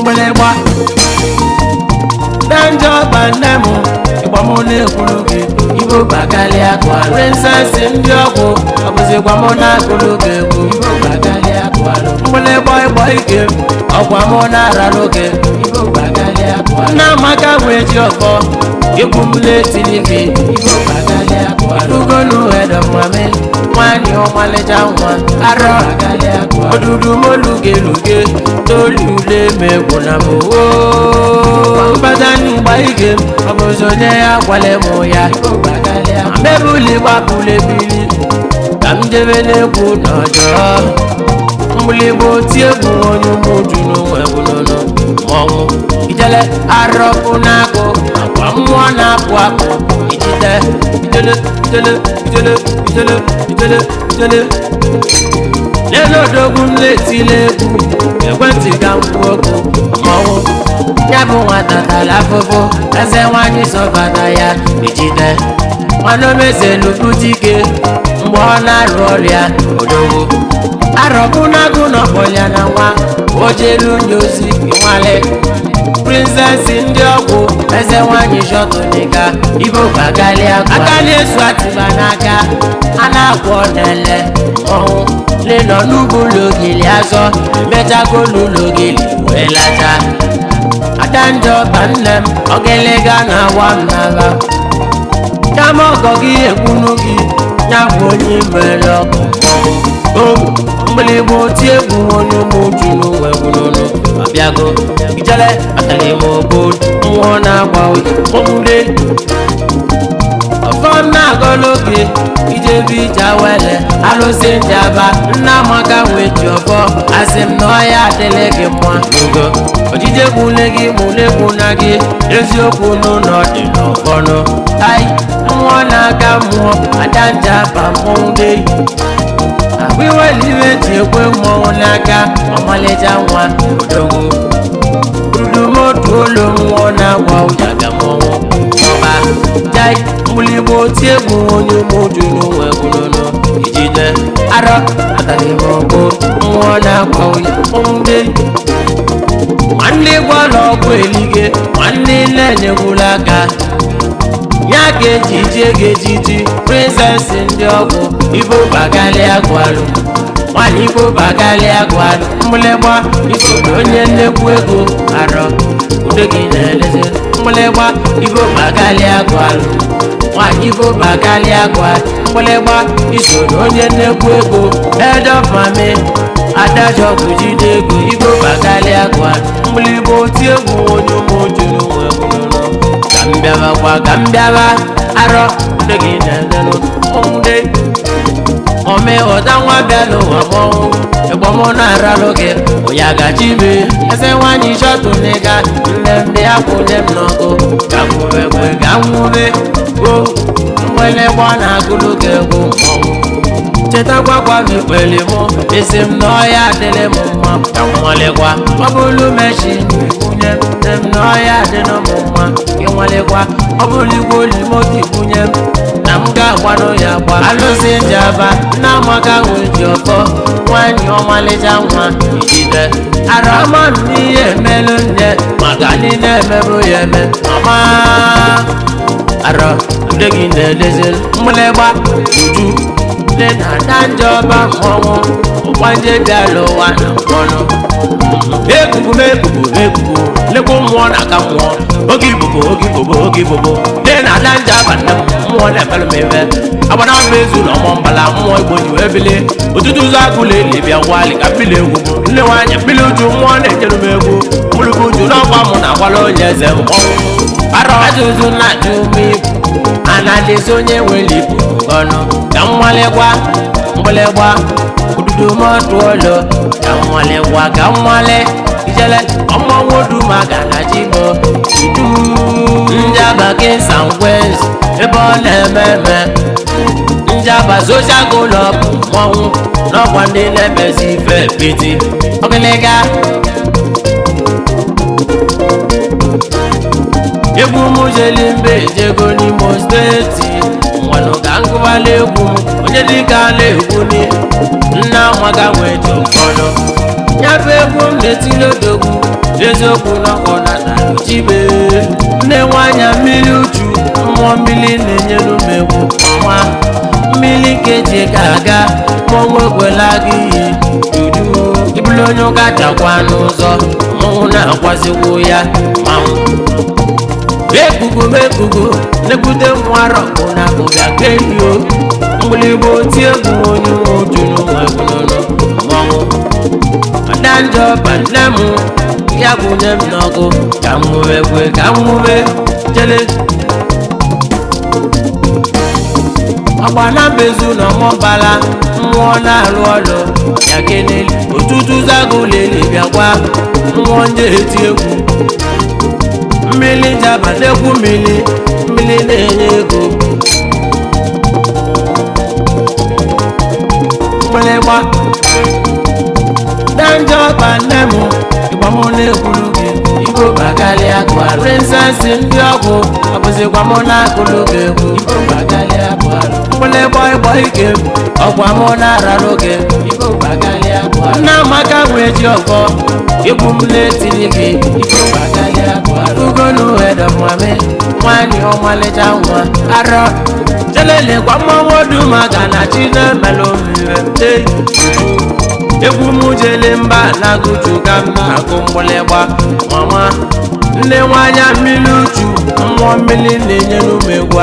Mbelekwa Danjo bandemu Igbamone kuluge Ibo bakali akwa Princess ndi ọgwụ Abụzikwa mụ na kuluge Ibo bakali akwa Mbelekwa igbo ike Ọgwa mụ na araluge Ibo bakali akwa Na maka weji ọkọ Igwu mle tilike Ibo bakali akwa Ugonu edo mwame Mwani ọmalịja nwa Arọ bakali akwa Odudu moluge luge Tolule megwu na mụ Mbadani gbaige Ọbụzonye ya kwale mụ ya Mebuli gbapule bili Ka m jebe n'egwu n'ọjọọ Mgbuligbo ti egwu onye ụmụju n'onwe gwụnụnụ Mọnwụ Ijele arọpụ n'akụ Akwa mmụọ na-apụ apụ Ijide Ijele Ijele Ijele Ijele Ijele Ijele N'elodogwu m letile egwu Ekwentị ka m kwuo okwu Mọnwụ Ya bụ nwata tala afụfụ Eze nwanyị sọfata ya Ijide Nwanomeze luputike Mgbe ọ na-arụ ọrịa odogwu Arọbụ n'agụ n'ọkpọlịa na nwa Ojelu nyozi ịnwale Princess ndị ọgwụ Eze nwanyị shọtụnika Ibo bagali akwa Aka na-esu atịba n'aka A na-akwọ n'ele Ọnwụ Lenọ n'ugwu logili azọ Emechago n'ụlogili wee lacha Adanjo ka nne m Ogelega na awa m n'agha Kama ọgọ gị ekwunu gị Ya bụ onye mere ọkụ Mgbeligbo ti egwu onye ụmụju n'onwe gwụnụnụ Abịago Ijele atali m obodo Mmụọ na-agba oyi Mọmụle Ọfọm na-agọloge Ijebi ijawele Alụsị njaba Nna maka weji ọfọ Asị m na ọya adịle gị mma N'ogo Ojije gwule gị mụlegwu na gị Eziokwu n'ụlọ dị n'ọfọnụ Ai Mmụọ na-aga mmụọ Adanjaba mmọnwụ dey Agwiweliwe ji ekwe mmọnwụ n'aka Ọmalịja nwa odogwu Udumotu olu mmụọ na-agwa ụjaga mmọnwụ Ọba Jai Mgbuligbo ti egwu onye ụmụju n'onwe gwụnụnụ Ijide Arọ Atalimogbo Mmụọ na-agwa ụja mmọnwụ dey Nwanne gwọrọ ọgwụ elige Nwanne na-enyegwula aka Ya ga-ejiji Princess ndị ọgwụ Ibo bagali agwalụ Nwanyị Ibo bagali agwalụ Mgbuligba Ibo onye nnekwu ego Arọ Udo gị na-eleze Mgbuligba Ibo bagali agwalụ Nwanyị Ibo bagali agwalụ Mgbuligba Iso onye nnekwu ego Head of Mami Adajọ bujide ego Ibo bagali agwalụ Mgbuligbo ti egwu onye ụmụju n'onwe gwụnụnụ Ka mbịaba kwa ka mbịaba Arọ Udo gị na-elenụ Ọmụde Ome ọda nwa bịa n'ụwa mọnwụ Egbọmọ na-aralụ gị Oya gaji me Eze nwanyị shọtụ n'ịga Nne ndị akwụnye m n'ọkụ Ka mwube kwe ga mwube Go Mgbelegbo na-agụlụ gị egwu mọnwụ Chetakwa kwa m ikpele mụ Isi m n'ọya adịlị m mma Ka nwalekwa Ọ bụlụ meshi ikwunye Nne m n'ọya adịlị m mma Ịnwalekwa Ọ bụlụ igwe olimoto ikwunye m Na m ga-agwanụ ya gwa Alụsị njaba Nna amaka nweji ọkọ Nwanyị ọmalịja nwa Ijide Arama m n'ihe emelụ nne Maka niile emerụ ya eme Mama Arọ Udo gị na-eleze Mgbuligba Uju Lena Adanjọba mmọnwụ Ụkwanje bịala ụwa na mkpọnụ Ekuku Lekwu mmụọ na-aka mmụọ Oge ibobo Lena Adanjọba nne mmụọ na-emelụ m ebe Agbana afọ ezu na ọmọ mbala mmụọ Igbo ji wee bili Ụtụtụ ụzọ agụla eli bịa gwali ka mmiri egwu bụ Nne nwanyị mmiri uju mmụọ na-ejeru m egwu Mgbulugbo uju n'ọkwa mụ na-agwala onye eze mmọnwụ Arọ ajụjụ na-ajụ m ibu Anadịzi onye nwere ibu ọnụ Ka mmalịkwa Mgbuligba Ududu motu olo Ka mmalịkwa ka mmalị Ijele ọmọnwụ dumaga na jibo Udu Njaba kesa ngwez Ebe ọ na-ememe Njaba social club mmọnwụ N'ọkwa ndị na-emezi ife piti Ogelega Egwu mujeli mbe jego n'Imo steeti Nwa ngụbala egwu onye dịka na-egwu ni nna amaga nwee ji ụfọdụ ya bụ egwu m na-etili odogwu eziokwu na ọna na chibe na-enwe anya mmiri uchu mmụọ mmiri na-enyelu m egwu nwa mmiri keji ga-aga ma onwe gwela gị ihe dudu ibulu onye ụka chakwa n'ụzọ mmanwụ na-akwazikwu ya manwụ ekugo mekugo nekwute mwarọkụ na akụga kerio mgbịlịgba oti egwu onye nwe uju n'ụwa egwunono mmanwụ adanjọ bannem ya gwunye m n'ọgụ ka m nwuwe kwe ka m nwuwe jele ọgba na mbezu na ọmọbala mmụọ na-alụ ọlụ ya keneli otutu zagoleli bịakwa mmụọ nje eti egwu mmiri jaba n'egwu mmiri na-enye ego mgbịlịgba danjọ bannem ịgbamụ na-ekwuru gị igbo bagalịa gụarụ prinsesị ndị ọgwụ ọbụzịkwa mụ na-akụlụ gị egwu igbo bagalịa gụarụ mgbịlịgba ịgbọ ike ọgwa mụ na-aralụ gị igbo bagalịa gụarụ nna amaka nwee ji ọfọ egwu m na-etiri gị igbo bagalịa gụarụ ugonu edọmame nwanyị ọmalịcha nwa arọ jelelekwa mmanwụ odu maka na chi na-emelụ mmiri egwu m jele mba na-agụju ka m na-agụ mgbịlịgba mama nne nwanya mmiri uchu mmụọ mmiri na-enyelu m egwu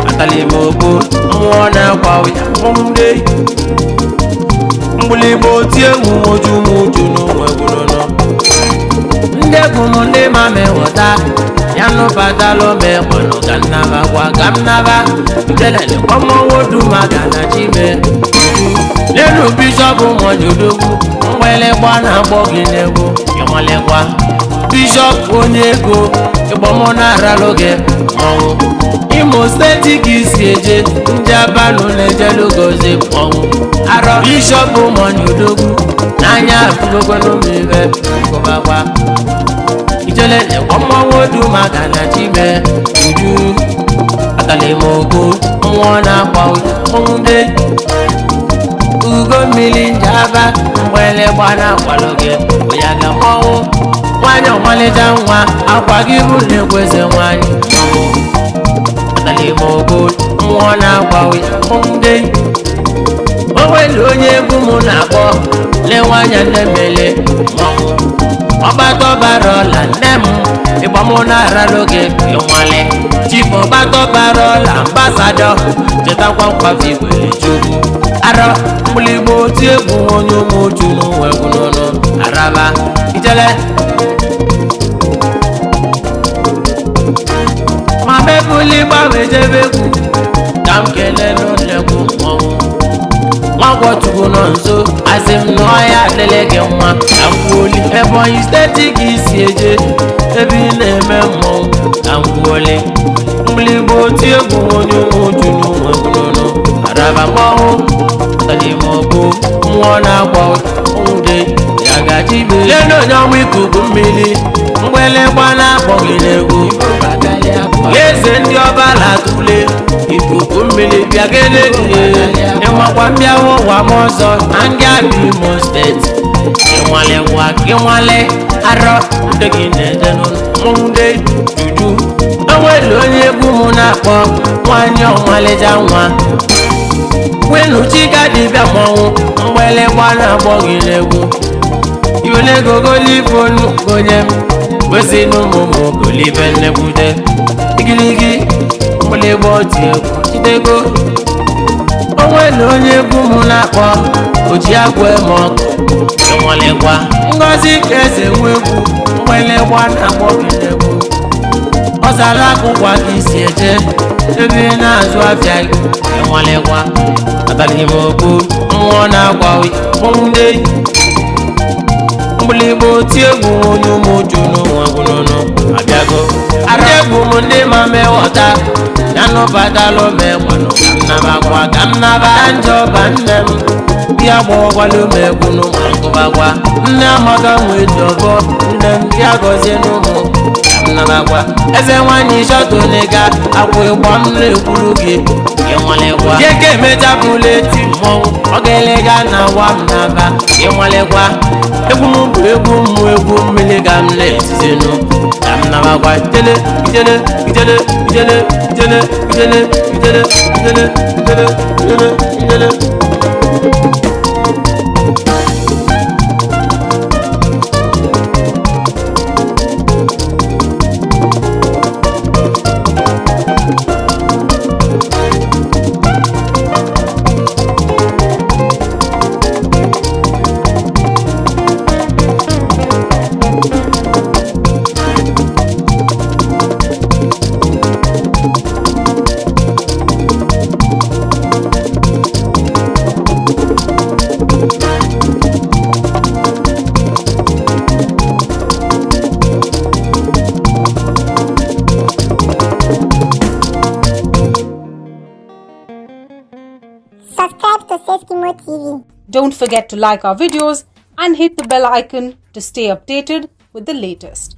atalime ogbo mmụọ na-akwa ụya mụmde mgbịlịgba oti egwu oju m uju n'ụwa egwunono ndị egwu m ndị ma m ewọta ya nụbatalụ m ekwenụ ka nnaba gwa ka m naba jelelekwa mmanwụ odu maka na chime lẹ́nu bíṣọ́pù mọ̀jọ̀dọ́gbù mgbịlịgba na-agbọ gị n'egwu ịmalịkwa bíṣọ́pù onye ego ịgbọmọ na-aralụ gị mmanwụ Imo steeti ka isi eje ndị abanụ na-ejelu gozi mmanwụ arọ bíṣọ́pù mọ̀jọ̀dọ́gbù n'anya afụgokwenumive nkụbakwa ijele lekwa mmanwụ odu maka na chime uju atalimogo mmụọ na-akwa ụya ndị ugo mmiri njaba mgbịlịgba na-akwalụ gị onye ga mmanwụ nwanyị ọmalịcha nwa akwa gị bụ na-ekwezi nwanyị atalimogo mmụọ na-agwa ụya ndị onwere onye egwu m na-akpọ lenwanya nne mele mmanwụ ọgbatọbara ọla nne m ịgbamụ na-aralụ gị ịnwale chifu ọgbatọbara ọla ambasadọ chetakwa nkwafi igwere chukwu arọ mgbịlịgba oti egwu onye ụmụuchu n'ụwa egwunono araba ijele ma mebuli gbanwe jebe egwu ka m kelee n'ụlọegwu mmọnwụ nwagwọchukwu nọ nso asị m na ọya adịlị gị nwa ka m kwuoli Ebonyi steeti ka isi eje ebe ị na-eme mmọnwụ ka m kwuoli mgbịlịgba oti egwu onye ụmụuchu n'ụwa egwunono araba mmọnwụ atalimogo mmụọ na-agwa ụde ya gachibe lena onye ọnwa ikuku mmiri mgbịlịgba na-akpọ gị n'egwu eze ndị ọbala tule ikuku mmiri bịa gelegide ịmakwa mbịawa ụwa m ọzọ na ndị abịa Imo steeti ịnwalekwa gị nwale arọ ndị gị na-eje n'ụmụnde juju enwere onye egwu m na-akpọ nwanyị ọmalịcha nwa wenu chika dibịa mmanwụ mgbịlịgba na-agbọ gị n'egwu iwelegogolifonu gonye m kwesị n'ụmụmụ golibe nnekwute igirigi mgbịlịgba oti egwu jidego onwere onye egwu m na-akpọ oji agwa eme ọkụ ịnwalịkwa ngozi ka eze nwe egwu mgbịlịgba na-agbọ gị n'egwu ọzara akwụkwa ka isi eje ebe na-azụ afịa gị ịnwalịkwa atalimogo mmụọ na-agwa ụmụnde mgbịlịgba oti egwu onye ụmụuchu n'ụwa egwunono abịago ara egwu m ndị ma mewọta ya nụbatalụ m ekwenụ ka m nabakwa ka m naba njọba nne m bịa gbọgwalụ m egwu n'ụmụ nkụbakwa nne amaka nwee ji ọbọ nne m bịa gọzie n'ụmụ ka m nabagwa eze nwanyị shọtụlega akwa ịgba m na-ekwuru gị ịnwalekwa jeke emechapụla eti mmọnwụ ọ ga-elega na nwa m n'aba ịnwalekwa egwu m bụ egwu mmụ egwu mmiri ga m na-etizenu ka m nabagwa ijele ijele ijele ijele ijele ijele ijele ijele ijele ijele ijele Subscribe to Seskimo TV. Don't forget to like our videos and hit the bell icon to stay updated with the latest.